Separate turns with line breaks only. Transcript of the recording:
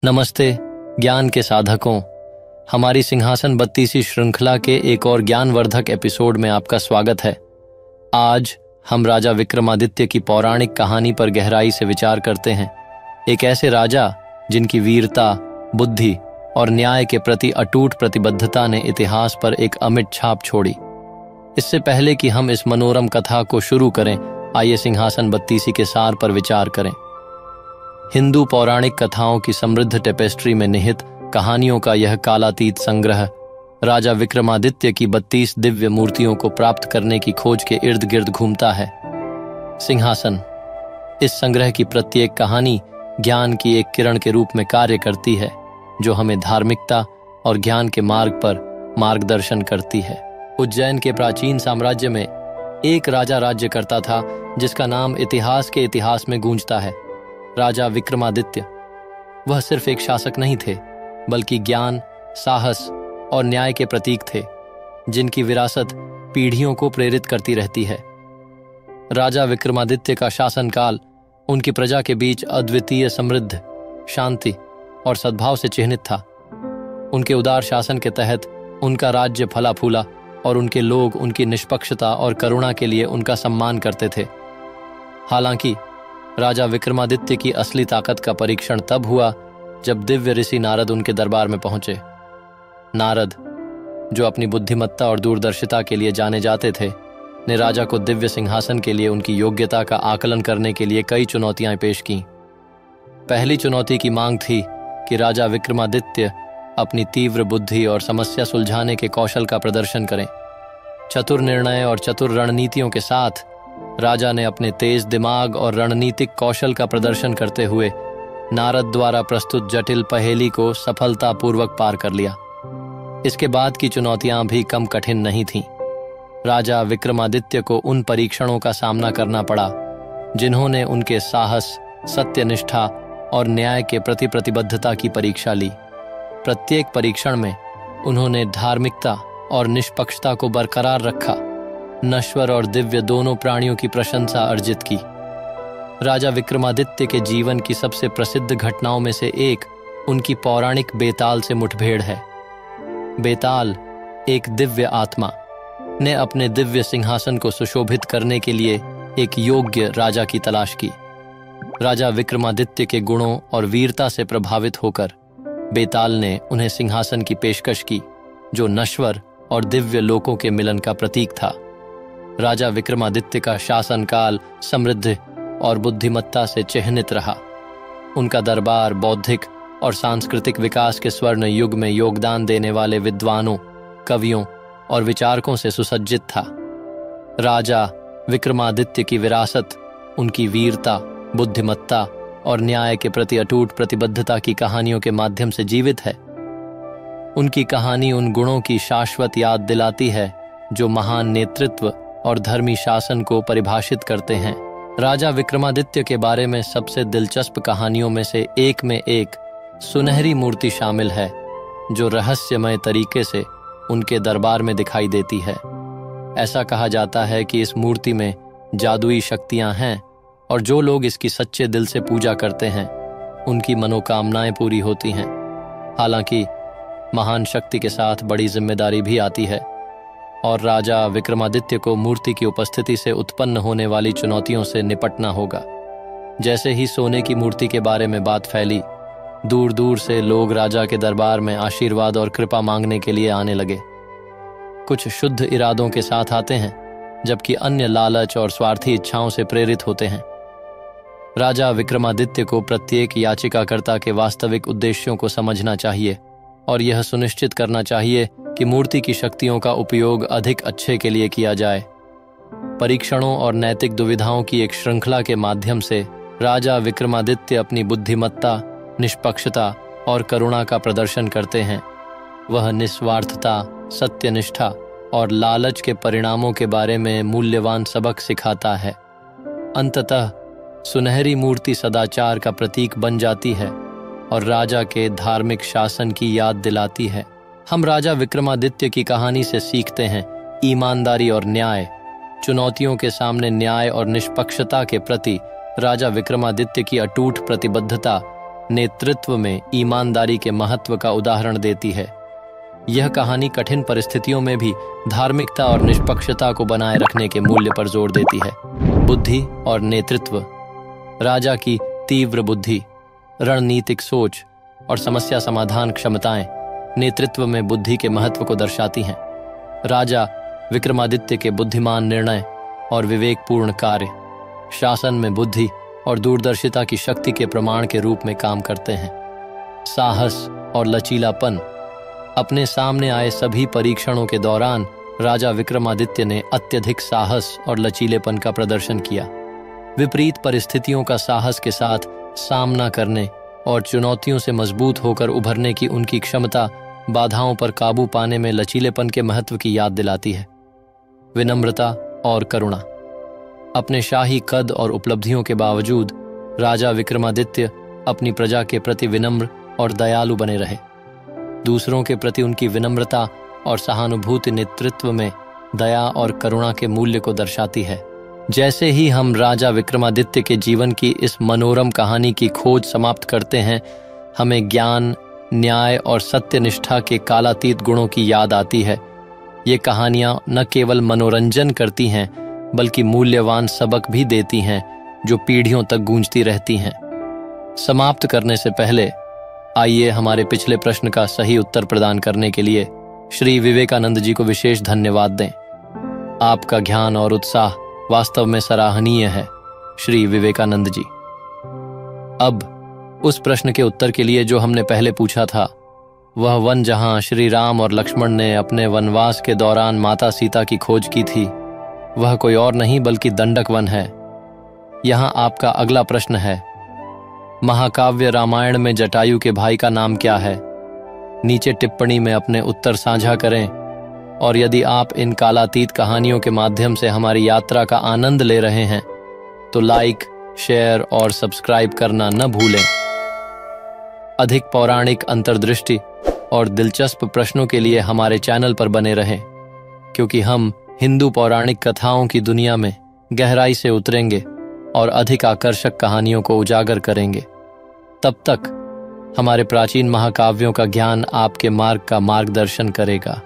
नमस्ते ज्ञान के साधकों, हमारी सिंहासन बत्तीसी श्रृंखला के एक और ज्ञानवर्धक एपिसोड में आपका स्वागत है। आज हम राजा विक्रमादित्य की पौराणिक कहानी पर गहराई से विचार करते हैं। एक ऐसे राजा जिनकी वीरता, बुद्धि और न्याय के प्रति अटूट प्रतिबद्धता ने इतिहास पर एक अमिट छाप छोड़ी। इससे पहले कि हम इस मनोरम कथा को शुरू करें, आइए सिंहासन बत्तीसी के सार पर विचार करें। हिंदू पौराणिक कथाओं की समृद्ध टेपेस्ट्री में निहित कहानियों का यह कालातीत संग्रह राजा विक्रमादित्य की 32 दिव्य मूर्तियों को प्राप्त करने की खोज के इर्द गिर्द घूमता है। सिंहासन, इस संग्रह की प्रत्येक कहानी ज्ञान की एक किरण के रूप में कार्य करती है, जो हमें धार्मिकता और ज्ञान के मार्ग पर मार्गदर्शन करती है। उज्जैन के प्राचीन साम्राज्य में एक राजा राज्य करता था जिसका नाम इतिहास के इतिहास में गूंजता है, राजा विक्रमादित्य। वह सिर्फ एक शासक नहीं थे, बल्कि ज्ञान, साहस और न्याय के प्रतीक थे, जिनकी विरासत पीढ़ियों को प्रेरित करती रहती है। राजा विक्रमादित्य का शासनकाल उनकी प्रजा के बीच अद्वितीय समृद्ध, शांति और सद्भाव से चिह्नित था। उनके उदार शासन के तहत उनका राज्य फला फूला और उनके लोग उनकी निष्पक्षता और करुणा के लिए उनका सम्मान करते थे। हालांकि राजा विक्रमादित्य की असली ताकत का परीक्षण तब हुआ जब दिव्य ऋषि नारद उनके दरबार में पहुंचे। नारद, जो अपनी बुद्धिमत्ता और दूरदर्शिता के लिए जाने जाते थे, ने राजा को दिव्य सिंहासन के लिए उनकी योग्यता का आकलन करने के लिए कई चुनौतियां पेश कीं। पहली चुनौती की मांग थी कि राजा विक्रमादित्य अपनी तीव्र बुद्धि और समस्या सुलझाने के कौशल का प्रदर्शन करें। चतुर निर्णय और चतुर रणनीतियों के साथ राजा ने अपने तेज दिमाग और रणनीतिक कौशल का प्रदर्शन करते हुए नारद द्वारा प्रस्तुत जटिल पहेली को सफलतापूर्वक पार कर लिया। इसके बाद की चुनौतियां भी कम कठिन नहीं थीं। राजा विक्रमादित्य को उन परीक्षणों का सामना करना पड़ा जिन्होंने उनके साहस, सत्यनिष्ठा और न्याय के प्रति प्रतिबद्धता की परीक्षा ली। प्रत्येक परीक्षण में उन्होंने धार्मिकता और निष्पक्षता को बरकरार रखा, नश्वर और दिव्य दोनों प्राणियों की प्रशंसा अर्जित की। राजा विक्रमादित्य के जीवन की सबसे प्रसिद्ध घटनाओं में से एक उनकी पौराणिक बेताल से मुठभेड़ है। बेताल, एक दिव्य आत्मा, ने अपने दिव्य सिंहासन को सुशोभित करने के लिए एक योग्य राजा की तलाश की। राजा विक्रमादित्य के गुणों और वीरता से प्रभावित होकर बेताल ने उन्हें सिंहासन की पेशकश की, जो नश्वर और दिव्य लोकों के मिलन का प्रतीक था। राजा विक्रमादित्य का शासनकाल समृद्ध और बुद्धिमत्ता से चिह्नित रहा। उनका दरबार बौद्धिक और सांस्कृतिक विकास के स्वर्ण युग में योगदान देने वाले विद्वानों, कवियों और विचारकों से सुसज्जित था। राजा विक्रमादित्य की विरासत उनकी वीरता, बुद्धिमत्ता और न्याय के प्रति अटूट प्रतिबद्धता की कहानियों के माध्यम से जीवित है। उनकी कहानी उन गुणों की शाश्वत याद दिलाती है जो महान नेतृत्व और धर्मी शासन को परिभाषित करते हैं। राजा विक्रमादित्य के बारे में सबसे दिलचस्प कहानियों में से एक सुनहरी मूर्ति शामिल है, जो रहस्यमय तरीके से उनके दरबार में दिखाई देती है। ऐसा कहा जाता है कि इस मूर्ति में जादुई शक्तियां हैं और जो लोग इसकी सच्चे दिल से पूजा करते हैं, उनकी मनोकामनाएं पूरी होती हैं। हालांकि महान शक्ति के साथ बड़ी जिम्मेदारी भी आती है और राजा विक्रमादित्य को मूर्ति की उपस्थिति से उत्पन्न होने वाली चुनौतियों से निपटना होगा। जैसे ही सोने की मूर्ति के बारे में बात फैली, दूर दूर से लोग राजा के दरबार में आशीर्वाद और कृपा मांगने के लिए आने लगे। कुछ शुद्ध इरादों के साथ आते हैं, जबकि अन्य लालच और स्वार्थी इच्छाओं से प्रेरित होते हैं। राजा विक्रमादित्य को प्रत्येक याचिकाकर्ता के वास्तविक उद्देश्यों को समझना चाहिए और यह सुनिश्चित करना चाहिए कि मूर्ति की शक्तियों का उपयोग अधिक अच्छे के लिए किया जाए। परीक्षणों और नैतिक दुविधाओं की एक श्रृंखला के माध्यम से राजा विक्रमादित्य अपनी बुद्धिमत्ता, निष्पक्षता और करुणा का प्रदर्शन करते हैं। वह निस्वार्थता, सत्यनिष्ठा और लालच के परिणामों के बारे में मूल्यवान सबक सिखाता है। अंततः सुनहरी मूर्ति सदाचार का प्रतीक बन जाती है और राजा के धार्मिक शासन की याद दिलाती है। हम राजा विक्रमादित्य की कहानी से सीखते हैं ईमानदारी और न्याय। चुनौतियों के सामने न्याय और निष्पक्षता के प्रति राजा विक्रमादित्य की अटूट प्रतिबद्धता नेतृत्व में ईमानदारी के महत्व का उदाहरण देती है। यह कहानी कठिन परिस्थितियों में भी धार्मिकता और निष्पक्षता को बनाए रखने के मूल्य पर जोर देती है। बुद्धि और नेतृत्व। राजा की तीव्र बुद्धि, रणनीतिक सोच और समस्या समाधान क्षमताएं नेतृत्व में बुद्धि के महत्व को दर्शाती हैं। राजा विक्रमादित्य के बुद्धिमान निर्णय और विवेकपूर्ण कार्य शासन में बुद्धि और दूरदर्शिता की शक्ति के प्रमाण के रूप में काम करते हैं। साहस और लचीलापन। अपने सामने आए सभी परीक्षणों के दौरान राजा विक्रमादित्य ने अत्यधिक साहस और लचीलेपन का प्रदर्शन किया। विपरीत परिस्थितियों का साहस के साथ सामना करने और चुनौतियों से मजबूत होकर उभरने की उनकी क्षमता बाधाओं पर काबू पाने में लचीलेपन के महत्व की याद दिलाती है। विनम्रता और करुणा। अपने शाही कद और उपलब्धियों के बावजूद राजा विक्रमादित्य अपनी प्रजा के प्रति विनम्र और दयालु बने रहे। दूसरों के प्रति उनकी विनम्रता और सहानुभूति नेतृत्व में दया और करुणा के मूल्य को दर्शाती है। जैसे ही हम राजा विक्रमादित्य के जीवन की इस मनोरम कहानी की खोज समाप्त करते हैं, हमें ज्ञान, न्याय और सत्यनिष्ठा के कालातीत गुणों की याद आती है। ये कहानियां न केवल मनोरंजन करती हैं बल्कि मूल्यवान सबक भी देती हैं जो पीढ़ियों तक गूंजती रहती हैं। समाप्त करने से पहले आइए हमारे पिछले प्रश्न का सही उत्तर प्रदान करने के लिए श्री विवेकानंद जी को विशेष धन्यवाद दें। आपका ज्ञान और उत्साह वास्तव में सराहनीय है, श्री विवेकानंद जी। अब उस प्रश्न के उत्तर के लिए जो हमने पहले पूछा था, वह वन जहां श्री राम और लक्ष्मण ने अपने वनवास के दौरान माता सीता की खोज की थी, वह कोई और नहीं बल्कि दंडक वन है। यहाँ आपका अगला प्रश्न है, महाकाव्य रामायण में जटायु के भाई का नाम क्या है? नीचे टिप्पणी में अपने उत्तर साझा करें और यदि आप इन कालातीत कहानियों के माध्यम से हमारी यात्रा का आनंद ले रहे हैं तो लाइक, शेयर और सब्सक्राइब करना न भूलें। अधिक पौराणिक अंतर्दृष्टि और दिलचस्प प्रश्नों के लिए हमारे चैनल पर बने रहें, क्योंकि हम हिंदू पौराणिक कथाओं की दुनिया में गहराई से उतरेंगे और अधिक आकर्षक कहानियों को उजागर करेंगे। तब तक हमारे प्राचीन महाकाव्यों का ज्ञान आपके मार्ग का मार्गदर्शन करेगा।